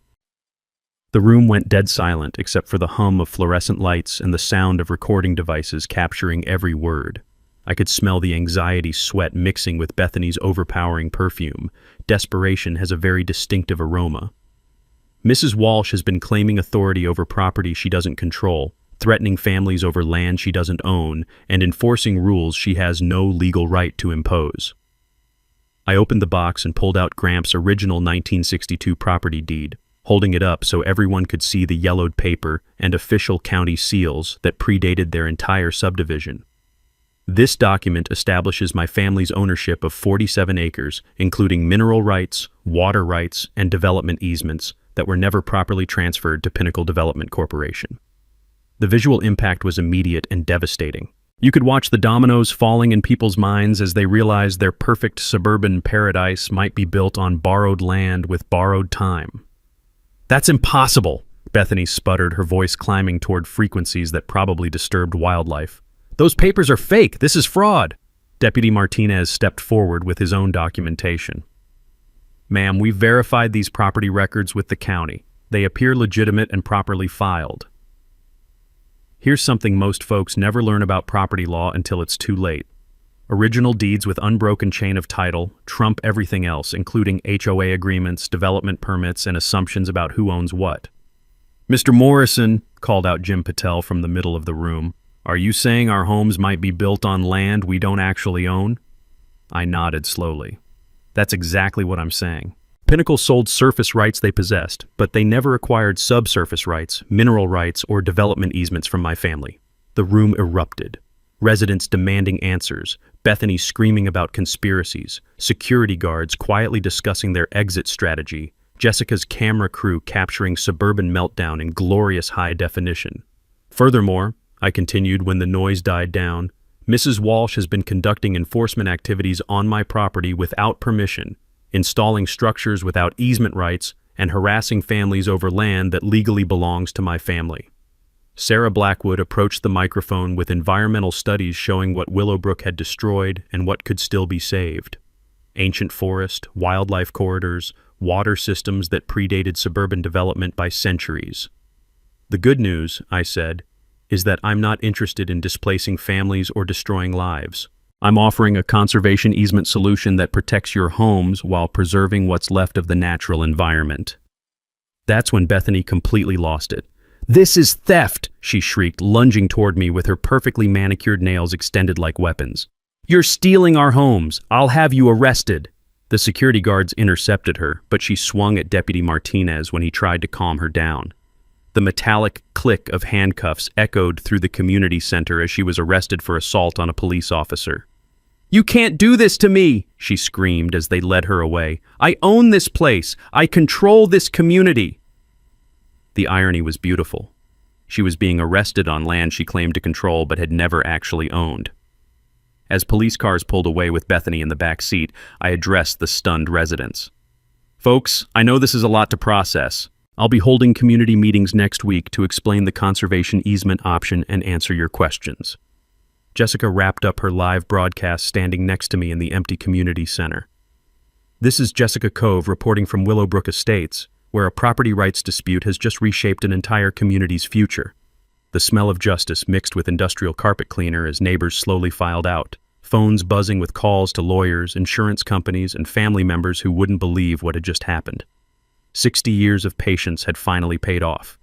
The room went dead silent except for the hum of fluorescent lights and the sound of recording devices capturing every word. I could smell the anxiety sweat mixing with Bethany's overpowering perfume. Desperation has a very distinctive aroma. Mrs. Walsh has been claiming authority over property she doesn't control, threatening families over land she doesn't own, and enforcing rules she has no legal right to impose. I opened the box and pulled out Gramps' original 1962 property deed, holding it up so everyone could see the yellowed paper and official county seals that predated their entire subdivision. This document establishes my family's ownership of 47 acres, including mineral rights, water rights, and development easements that were never properly transferred to Pinnacle Development Corporation. The visual impact was immediate and devastating. You could watch the dominoes falling in people's minds as they realized their perfect suburban paradise might be built on borrowed land with borrowed time. "That's impossible," Bethany sputtered, her voice climbing toward frequencies that probably disturbed wildlife. "Those papers are fake. This is fraud." Deputy Martinez stepped forward with his own documentation. "Ma'am, we've verified these property records with the county. They appear legitimate and properly filed." Here's something most folks never learn about property law until it's too late. Original deeds with unbroken chain of title trump everything else, including HOA agreements, development permits, and assumptions about who owns what. "Mr. Morrison," called out Jim Patel from the middle of the room, "are you saying our homes might be built on land we don't actually own?" I nodded slowly. "That's exactly what I'm saying. Pinnacle sold surface rights they possessed, but they never acquired subsurface rights, mineral rights, or development easements from my family." The room erupted. Residents demanding answers, Bethany screaming about conspiracies, security guards quietly discussing their exit strategy, Jessica's camera crew capturing suburban meltdown in glorious high definition. "Furthermore," I continued when the noise died down, "Mrs. Walsh has been conducting enforcement activities on my property without permission, installing structures without easement rights, and harassing families over land that legally belongs to my family." Sarah Blackwood approached the microphone with environmental studies showing what Willowbrook had destroyed and what could still be saved. Ancient forest, wildlife corridors, water systems that predated suburban development by centuries. "The good news," I said, "is that I'm not interested in displacing families or destroying lives. I'm offering a conservation easement solution that protects your homes while preserving what's left of the natural environment." That's when Bethany completely lost it. "This is theft!" she shrieked, lunging toward me with her perfectly manicured nails extended like weapons. "You're stealing our homes! I'll have you arrested!" The security guards intercepted her, but she swung at Deputy Martinez when he tried to calm her down. The metallic click of handcuffs echoed through the community center as she was arrested for assault on a police officer. "You can't do this to me!" she screamed as they led her away. "I own this place! I control this community!" The irony was beautiful. She was being arrested on land she claimed to control but had never actually owned. As police cars pulled away with Bethany in the back seat, I addressed the stunned residents. "Folks, I know this is a lot to process. I'll be holding community meetings next week to explain the conservation easement option and answer your questions." Jessica wrapped up her live broadcast standing next to me in the empty community center. "This is Jessica Cove reporting from Willowbrook Estates, where a property rights dispute has just reshaped an entire community's future." The smell of justice mixed with industrial carpet cleaner as neighbors slowly filed out, phones buzzing with calls to lawyers, insurance companies, and family members who wouldn't believe what had just happened. 60 years of patience had finally paid off.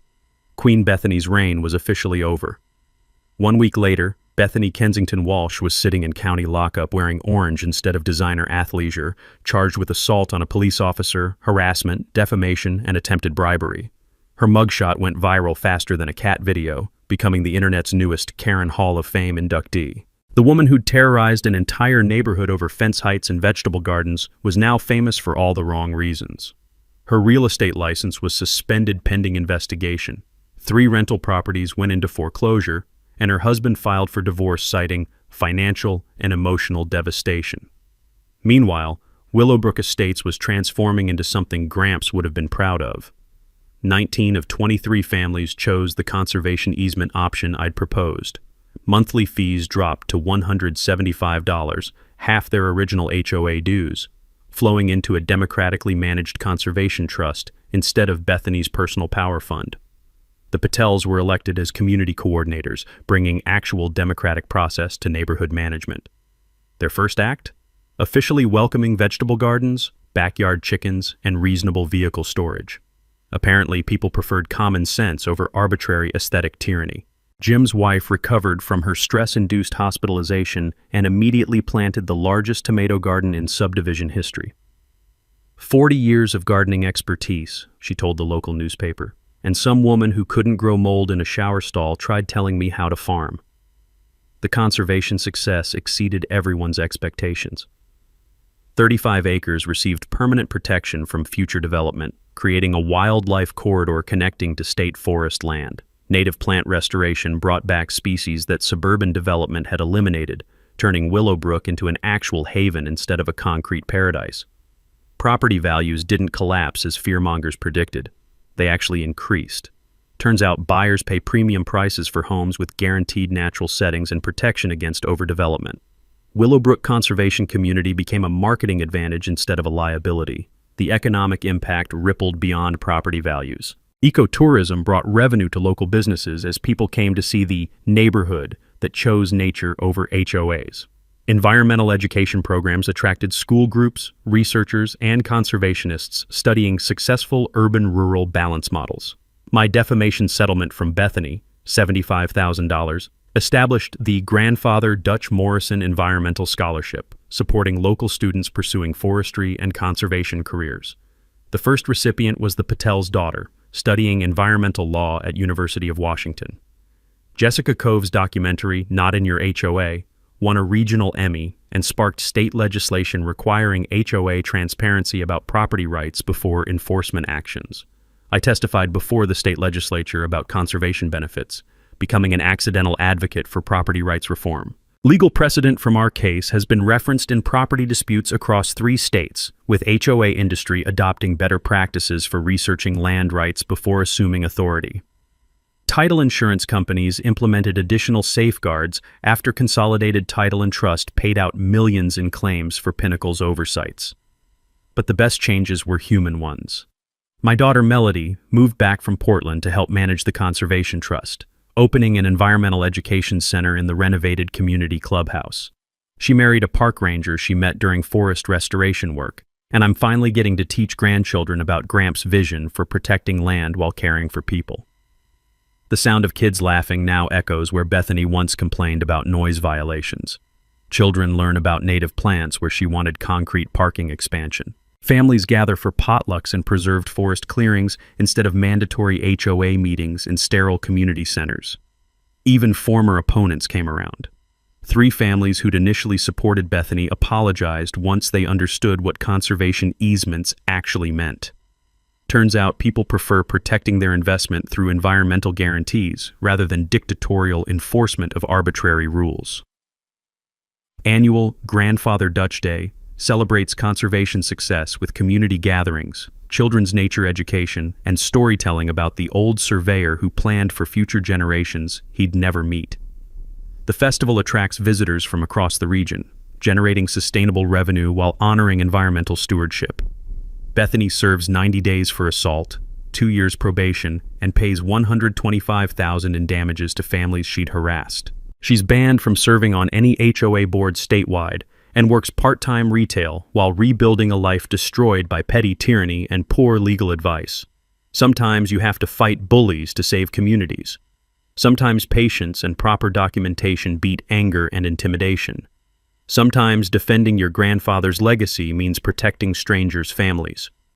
Queen Bethany's reign was officially over. 1 week later, Bethany Kensington Walsh was sitting in county lockup wearing orange instead of designer athleisure, charged with assault on a police officer, harassment, defamation, and attempted bribery. Her mugshot went viral faster than a cat video, becoming the internet's newest Karen Hall of Fame inductee. The woman who'd terrorized an entire neighborhood over fence heights and vegetable gardens was now famous for all the wrong reasons. Her real estate license was suspended pending investigation. 3 rental properties went into foreclosure, and her husband filed for divorce citing financial and emotional devastation. Meanwhile, Willowbrook Estates was transforming into something Gramps would have been proud of. 19 of 23 families chose the conservation easement option I'd proposed. Monthly fees dropped to $175, half their original HOA dues, flowing into a democratically managed conservation trust instead of Bethany's personal power fund. The Patels were elected as community coordinators, bringing actual democratic process to neighborhood management. Their first act? Officially welcoming vegetable gardens, backyard chickens, and reasonable vehicle storage. Apparently, people preferred common sense over arbitrary aesthetic tyranny. Jim's wife recovered from her stress-induced hospitalization and immediately planted the largest tomato garden in subdivision history. 40 years of gardening expertise, she told the local newspaper, and some woman who couldn't grow mold in a shower stall tried telling me how to farm. The conservation success exceeded everyone's expectations. 35 acres received permanent protection from future development, creating a wildlife corridor connecting to state forest land. Native plant restoration brought back species that suburban development had eliminated, turning Willowbrook into an actual haven instead of a concrete paradise. Property values didn't collapse as fearmongers predicted. They actually increased. Turns out buyers pay premium prices for homes with guaranteed natural settings and protection against overdevelopment. Willowbrook Conservation Community became a marketing advantage instead of a liability. The economic impact rippled beyond property values. Ecotourism brought revenue to local businesses as people came to see the neighborhood that chose nature over HOAs. Environmental education programs attracted school groups, researchers, and conservationists studying successful urban-rural balance models. My defamation settlement from Bethany, $75,000, established the Grandfather Dutch Morrison Environmental Scholarship, supporting local students pursuing forestry and conservation careers. The first recipient was the Patel's daughter, studying environmental law at University of Washington. Jessica Cove's documentary, Not in Your HOA, won a regional Emmy and sparked state legislation requiring HOA transparency about property rights before enforcement actions. I testified before the state legislature about conservation benefits, becoming an accidental advocate for property rights reform. Legal precedent from our case has been referenced in property disputes across 3 states, with HOA industry adopting better practices for researching land rights before assuming authority. Title insurance companies implemented additional safeguards after Consolidated Title and Trust paid out millions in claims for Pinnacle's oversights. But the best changes were human ones. My daughter Melody moved back from Portland to help manage the Conservation Trust, opening an environmental education center in the renovated community clubhouse. She married a park ranger she met during forest restoration work, and I'm finally getting to teach grandchildren about Gramps' vision for protecting land while caring for people. The sound of kids laughing now echoes where Bethany once complained about noise violations. Children learn about native plants where she wanted concrete parking expansion. Families gather for potlucks in preserved forest clearings instead of mandatory HOA meetings in sterile community centers. Even former opponents came around. 3 families who'd initially supported Bethany apologized once they understood what conservation easements actually meant. Turns out people prefer protecting their investment through environmental guarantees rather than dictatorial enforcement of arbitrary rules. Annual Grandfather Dutch Day celebrates conservation success with community gatherings, children's nature education, and storytelling about the old surveyor who planned for future generations he'd never meet. The festival attracts visitors from across the region, generating sustainable revenue while honoring environmental stewardship. Bethany serves 90 days for assault, 2 years probation, and pays $125,000 in damages to families she'd harassed. She's banned from serving on any HOA board statewide and works part-time retail while rebuilding a life destroyed by petty tyranny and poor legal advice. Sometimes you have to fight bullies to save communities. Sometimes patience and proper documentation beat anger and intimidation. Sometimes defending your grandfather's legacy means protecting strangers' families.